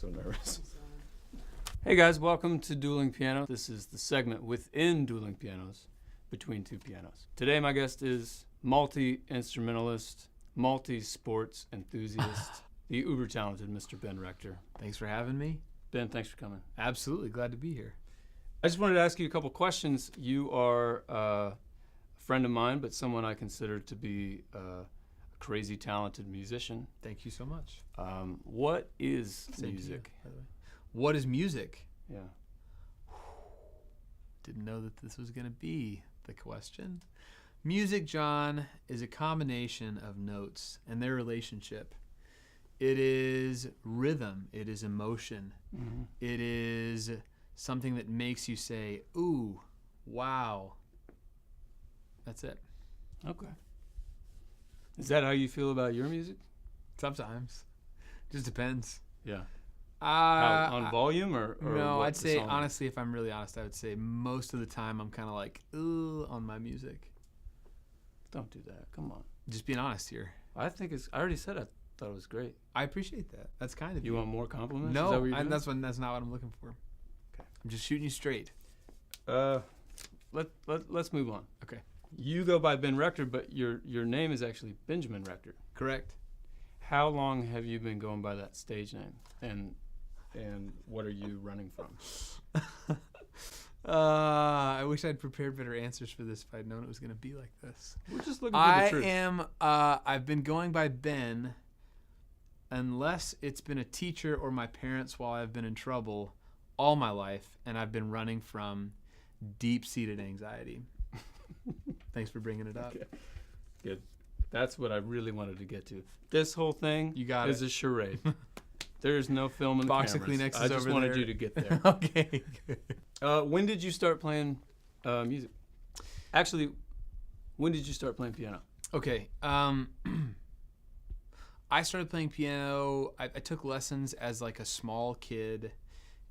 so nervous. Hey guys, welcome to Dueling Piano. This is the segment within Dueling Pianos, between two pianos. Today my guest is multi-instrumentalist, multi-sports enthusiast, the uber-talented Mr. Ben Rector. Thanks for having me. Ben, thanks for coming. Absolutely, glad to be here. I just wanted to ask you a couple questions. You are a friend of mine, but someone I consider to be a crazy talented musician. Thank you so much. What is Same to you, music? by the way. What is music? Yeah. Didn't know that this was going to be the question. Music, John, is a combination of notes and their relationship. It is rhythm. It is emotion. Mm-hmm. It is something that makes you say, ooh, wow. That's it. Okay. Is that how you feel about your music? Sometimes. Just depends. Yeah. On volume or no, what I'd the say, song is? honestly, if I'm really honest, I would say most of the time I'm kind of like, ooh, on my music. Don't do that. Come on. Just being honest here. I already said I thought it was great. I appreciate that. That's kind of You want more compliments? Is that No, what you're doing? that's not what I'm looking for. Okay. I'm just shooting you straight. Let's move on. Okay. You go by Ben Rector, but your name is actually Benjamin Rector. Correct. How long have you been going by that stage name? And what are you running from? I wish I'd prepared better answers for this if I'd known it was going to be like this. We're just looking for the truth. I've been going by Ben unless it's been a teacher or my parents while I've been in trouble all my life, and I've been running from deep-seated anxiety. Thanks for bringing it up. Okay. Good. That's what I really wanted to get to. This whole thing is a charade. There is no film in the Box of cameras. Kleenexes I just over wanted there. you to get there. Okay, good. When did you start playing music? Actually, when did you start playing piano? Okay. I started playing piano. I took lessons as like a small kid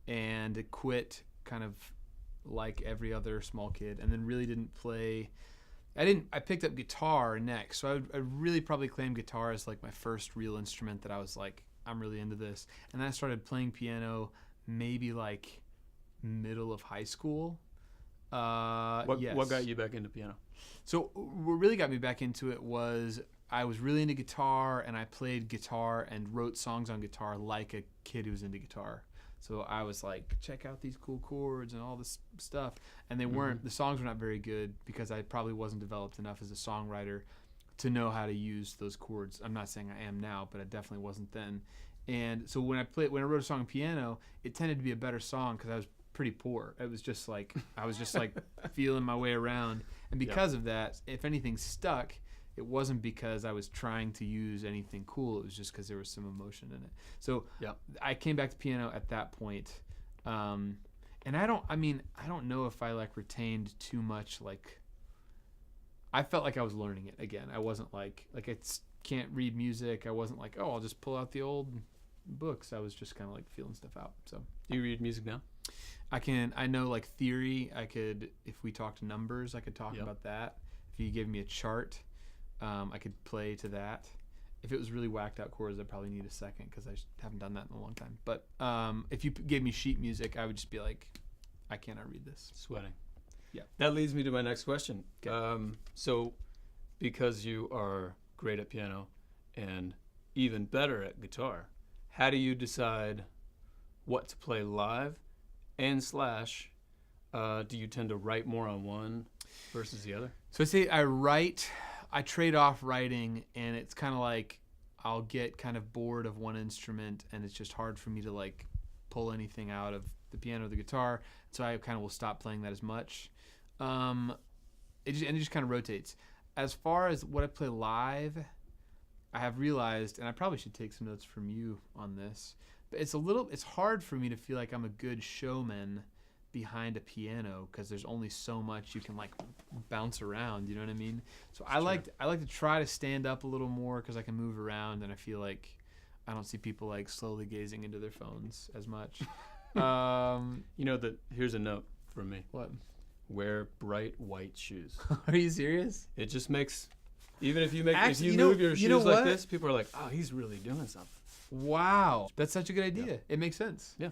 and quit kind of like every other small kid, and then really didn't play. I picked up guitar next, so I really probably claim guitar as like my first real instrument that I was like, I'm really into this. And then I started playing piano maybe like middle of high school. Yes. What got you back into piano? So what really got me back into it was I was really into guitar, and I played guitar and wrote songs on guitar like a kid who was into guitar. So I was like, check out these cool chords and all this stuff. And they weren't, the songs were not very good because I probably wasn't developed enough as a songwriter to know how to use those chords. I'm not saying I am now, but I definitely wasn't then. And so when I wrote a song on piano, it tended to be a better song because I was pretty poor. It was just like, I was just like feeling my way around. And because of that, if anything stuck, it wasn't because I was trying to use anything cool. It was just because there was some emotion in it. So I came back to piano at that point. And I don't know if I like retained too much. Like, I felt like I was learning it again. I wasn't like I can't read music. I wasn't like, oh, I'll just pull out the old books. I was just kind of like feeling stuff out. So Do you read music now? I know like theory. I could, if we talked numbers, I could talk about that. If you gave me a chart, I could play to that. If it was really whacked out chords, I'd probably need a second because I haven't done that in a long time. But if you gave me sheet music, I would just be like, I cannot read this. Sweating. Yeah. That leads me to my next question. Okay. So because you are great at piano and even better at guitar, how do you decide what to play live and / do you tend to write more on one versus the other? So I say I trade off writing, and it's kind of like I'll get kind of bored of one instrument, and it's just hard for me to like pull anything out of the piano or the guitar, so I kind of will stop playing that as much. It just kind of rotates. As far as what I play live, I have realized, and I probably should take some notes from you on this, but it's hard for me to feel like I'm a good showman behind a piano because there's only so much you can like bounce around, you know what I mean? So I like to try to stand up a little more because I can move around, and I feel like I don't see people like slowly gazing into their phones as much. Here's a note from me. What? Wear bright white shoes. Are you serious? It just makes, even if you Actually, move your shoes like this, people are like, oh, he's really doing something. Wow, that's such a good idea. It makes sense. Yeah.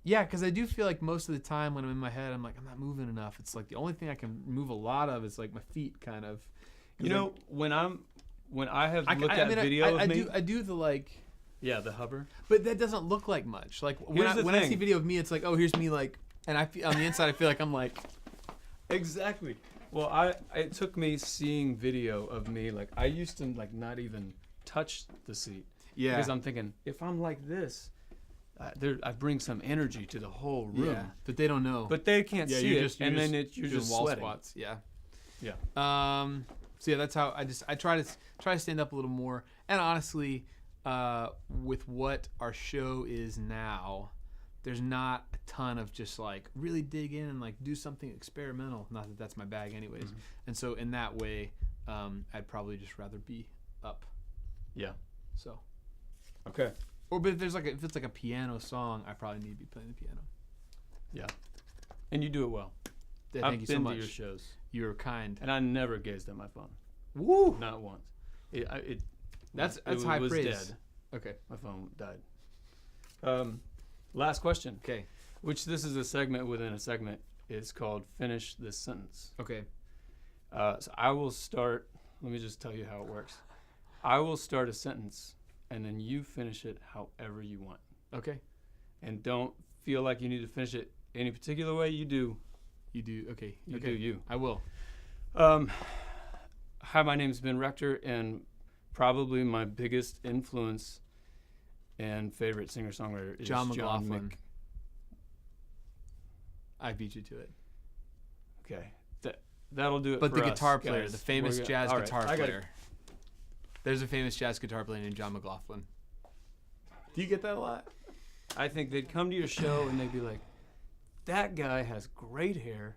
Yeah, because I do feel like most of the time when I'm in my head, I'm like, I'm not moving enough. It's like the only thing I can move a lot of is like my feet, kind of. You know, when I have looked at video of me, I do the like. Yeah, the hover. But that doesn't look like much. Like when I see video of me, it's like, oh, here's me, like, and I feel on the inside, I feel like I'm like. Exactly. Well, it took me seeing video of me, like I used to like not even touch the seat. Yeah. Because I'm thinking, if I'm like this, I bring some energy to the whole room. Yeah. But they don't know. But they can't see it, and then you're just wall sweating. squats. Yeah. Yeah. So yeah, that's how I try to stand up a little more. And honestly, with what our show is now, there's not a ton of just like really dig in and like do something experimental. Not that that's my bag anyways. Mm-hmm. And so in that way, I'd probably just rather be up. Yeah. So. Okay. Or but if it's like a piano song, I probably need to be playing the piano. Yeah. And you do it well. Yeah, thank you so much. I've been to your shows. You're kind. And I never gazed at my phone. Woo! Not once. That's it high was praise. Dead. Okay. My phone died. Last question. Okay. Which this is a segment within a segment. It's called Finish This Sentence. Okay. So I will start. Let me just tell you how it works. I will start a sentence, and then you finish it however you want. Okay. And don't feel like you need to finish it any particular way. You do. You do. Okay. You do you. I will. Hi, my name's Ben Rector, and probably my biggest influence and favorite singer-songwriter is John McLaughlin. I beat you to it. Okay. That'll do it but for the us, guitar player, guys. the famous jazz guitar right. player. There's a famous jazz guitar player named John McLaughlin. Do you get that a lot? I think they'd come to your show and they'd be like, that guy has great hair.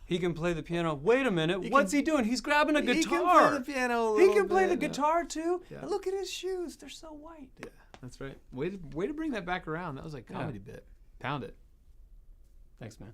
He can play the piano. Wait a minute. What's he doing? He's grabbing a guitar. He can play the piano a little He can play the bit. guitar too. Yeah. And look at his shoes. They're so white. Yeah, that's right. Way to bring that back around. That was like comedy bit. Pound it. Thanks, man.